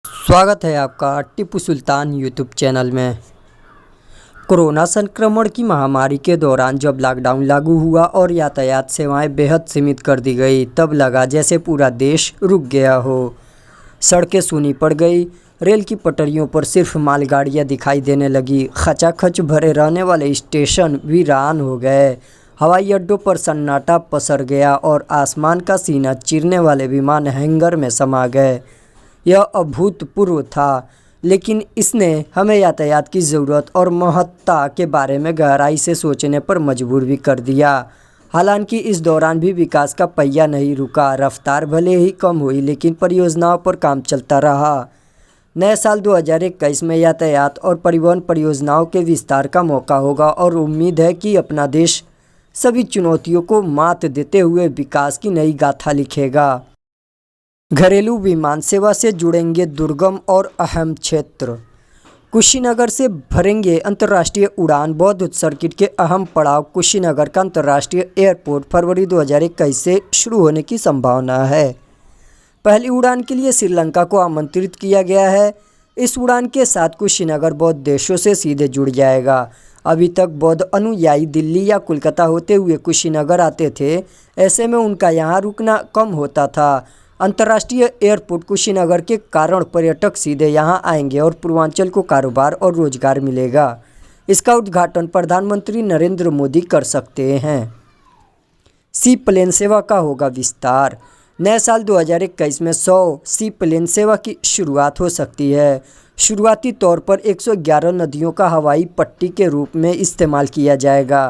स्वागत है आपका टीपू सुल्तान यूट्यूब चैनल में। कोरोना संक्रमण की महामारी के दौरान जब लॉकडाउन लागू हुआ और यातायात सेवाएं बेहद सीमित कर दी गई, तब लगा जैसे पूरा देश रुक गया हो। सड़कें सूनी पड़ गई, रेल की पटरियों पर सिर्फ मालगाड़ियां दिखाई देने लगी, खचाखच भरे रहने वाले स्टेशन वीरान हो गए, हवाई अड्डों पर सन्नाटा पसर गया और आसमान का सीना चीरने वाले विमान हैंगर में समा गए। यह अभूतपूर्व था, लेकिन इसने हमें यातायात की ज़रूरत और महत्ता के बारे में गहराई से सोचने पर मजबूर भी कर दिया। हालांकि इस दौरान भी विकास का पहिया नहीं रुका, रफ्तार भले ही कम हुई लेकिन परियोजनाओं पर काम चलता रहा। नए साल 2021 में यातायात और परिवहन परियोजनाओं के विस्तार का मौका होगा और उम्मीद है कि अपना देश सभी चुनौतियों को मात देते हुए विकास की नई गाथा लिखेगा। घरेलू विमान सेवा से जुड़ेंगे दुर्गम और अहम क्षेत्र। कुशीनगर से भरेंगे अंतर्राष्ट्रीय उड़ान। बौद्ध सर्किट के अहम पड़ाव कुशीनगर का अंतर्राष्ट्रीय एयरपोर्ट फरवरी 2021 से शुरू होने की संभावना है। पहली उड़ान के लिए श्रीलंका को आमंत्रित किया गया है। इस उड़ान के साथ कुशीनगर बौद्ध देशों से सीधे जुड़ जाएगा। अभी तक बौद्ध अनुयायी दिल्ली या कोलकाता होते हुए कुशीनगर आते थे, ऐसे में उनका यहाँ रुकना कम होता था। अंतर्राष्ट्रीय एयरपोर्ट कुशीनगर के कारण पर्यटक सीधे यहां आएंगे और पूर्वांचल को कारोबार और रोजगार मिलेगा। इसका उद्घाटन प्रधानमंत्री नरेंद्र मोदी कर सकते हैं। सी प्लेन सेवा का होगा विस्तार। नए साल 2021 में 100 सी प्लेन सेवा की शुरुआत हो सकती है। शुरुआती तौर पर 111 नदियों का हवाई पट्टी के रूप में इस्तेमाल किया जाएगा।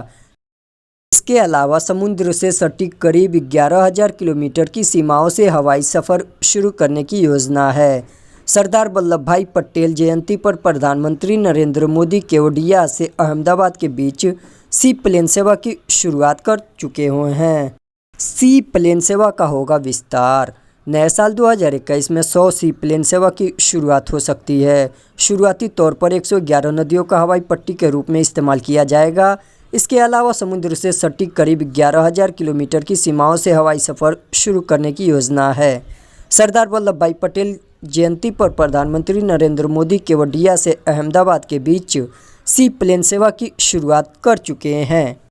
इसके अलावा समुद्र से सटी करीब 11,000 किलोमीटर की सीमाओं से हवाई सफ़र शुरू करने की योजना है। सरदार वल्लभ भाई पटेल जयंती पर प्रधानमंत्री नरेंद्र मोदी केवडिया से अहमदाबाद के बीच सी प्लेन सेवा की शुरुआत कर चुके हुए हैं। सी प्लेन सेवा का होगा विस्तार। नए साल 2021 में 100 सी प्लेन सेवा की शुरुआत हो सकती है। शुरुआती तौर पर 111 नदियों का हवाई पट्टी के रूप में इस्तेमाल किया जाएगा। इसके अलावा समुद्र से सटी करीब 11,000 किलोमीटर की सीमाओं से हवाई सफ़र शुरू करने की योजना है। सरदार वल्लभ भाई पटेल जयंती पर प्रधानमंत्री नरेंद्र मोदी केवडिया से अहमदाबाद के बीच सी प्लेन सेवा की शुरुआत कर चुके हैं।